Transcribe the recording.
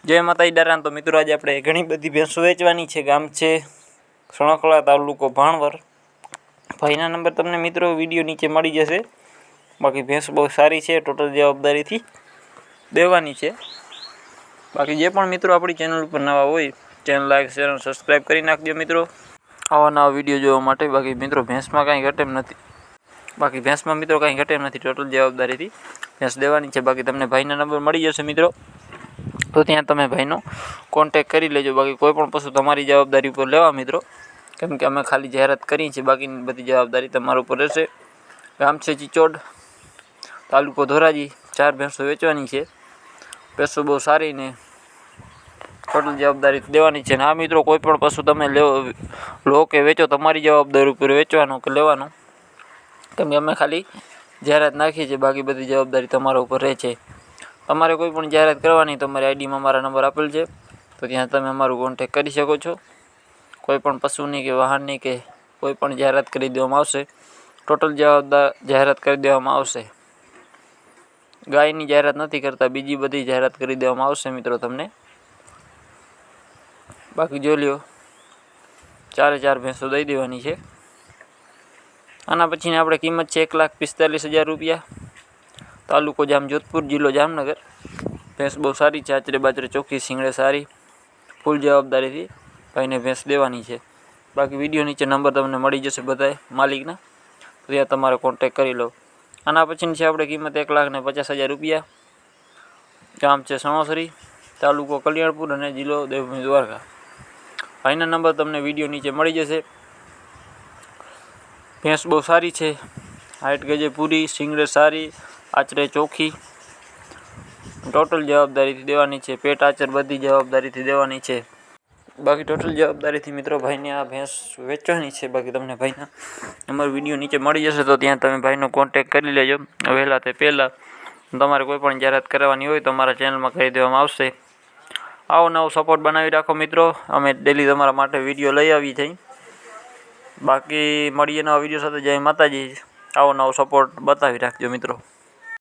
જય માતાજી દારાન। તો મિત્રો આજે આપણે ઘણી બધી ભેંસો વેચવાની છે। ગામ છે સણોખલા, તાલુકો ભાણવર। ભાઈના નંબર તમને મિત્રો વિડીયો નીચે મળી જશે। બાકી ભેંસ બહુ સારી છે, ટોટલ જવાબદારીથી દેવાની છે। બાકી જે પણ મિત્રો આપણી ચેનલ ઉપર નવા હોય, ચેનલ લાઈક શેર અને સબસ્ક્રાઈબ કરી નાખજો મિત્રો આવા નવા વિડીયો જોવા માટે। બાકી મિત્રો ભેંસમાં કાંઈ ઘટે એમ નથી, કાંઈ ઘટે એમ નથી, ટોટલ જવાબદારીથી ભેંસ દેવાની છે। બાકી તમને ભાઈના નંબર મળી જશે મિત્રો, તો ત્યાં તમે ભાઈનો કોન્ટેક કરી લેજો। બાકી કોઈ પણ પશુ તમારી જવાબદારી ઉપર લેવા મિત્રો, કેમ કે અમે ખાલી જાહેરાત કરી છે, બાકીની બધી જવાબદારી તમારા ઉપર રહેશે। ગામ છે ચિચોડ, તાલુકો ધોરાજી। 4 ભેંસો વેચવાની છે। ભેંસો બહુ સારી ને ટોટલ જવાબદારી દેવાની છે। ને આ મિત્રો કોઈ પણ પશુ તમે લો કે વેચો, તમારી જવાબદારી ઉપર વેચવાનું કે લેવાનું, કેમ કે અમે ખાલી જાહેરાત નાખીએ છીએ, બાકી બધી જવાબદારી તમારા ઉપર રહે છે। તમારે કોઈ પણ જાહેરાત કરવાની, તમારી આઈડીમાં મારા નંબર આપેલ છે, તો ત્યાં તમે અમારું કોન્ટેક કરી શકો છો। કોઈ પણ પશુની કે વાહનની કે કોઈ પણ જાહેરાત કરી દેવામાં આવશે, ટોટલ જાહેરાત કરી દેવામાં આવશે। ગાયની જાહેરાત નથી કરતા, બીજી બધી જાહેરાત કરી દેવામાં આવશે મિત્રો તમને। બાકી જોઈ લ્યો, 4 ભેંસો દઈ દેવાની છે। આના પછીની આપણે કિંમત છે 1,45,000 રૂપિયા। તાલુકો જામજોધપુર, જિલ્લો જામનગર। ભેંસ બહુ સારી છે, આચરે બાચરે ચોખ્ખી, શીંગડે સારી, ફૂલ જવાબદારીથી ભાઈને ભેંસ દેવાની છે। બાકી વિડીયો નીચે નંબર તમને મળી જશે બધાય માલિકના, તો ત્યાં તમારે કોન્ટેક કરી લો। આના પછીની છે આપણે કિંમત 1,50,000 રૂપિયા। ગામ છે સણોસરી, તાલુકો કલ્યાણપુર અને જિલ્લો દેવભૂમિ દ્વારકા। ભાઈના નંબર તમને વિડીયો નીચે મળી જશે। ભેંસ બહુ સારી છે, હાઈટ ગજે પૂરી, શીંગડે સારી, આચરે ચોખ્ખી, ટોટલ જવાબદારીથી દેવાની છે। પેટ આચર બધી જવાબદારીથી દેવાની છે। બાકી ટોટલ જવાબદારીથી મિત્રો ભાઈને આ ભેંસ વેચવાની છે। બાકી તમને ભાઈના નંબર વિડીયો નીચે મળી જશે, તો ત્યાં તમે ભાઈનો કોન્ટેક કરી લેજો વહેલા તે પહેલાં। તમારે કોઈ પણ જાહેરાત કરવાની હોય તો અમારા ચેનલમાં કરી દેવામાં આવશે। આવો નવો સપોર્ટ બનાવી રાખો મિત્રો, અમે ડેલી તમારા માટે વિડીયો લઈ આવી છીએ। બાકી મળીએ નવા વિડીયો સાથે। જય માતાજી। આવો નવો સપોર્ટ બતાવી રાખજો મિત્રો।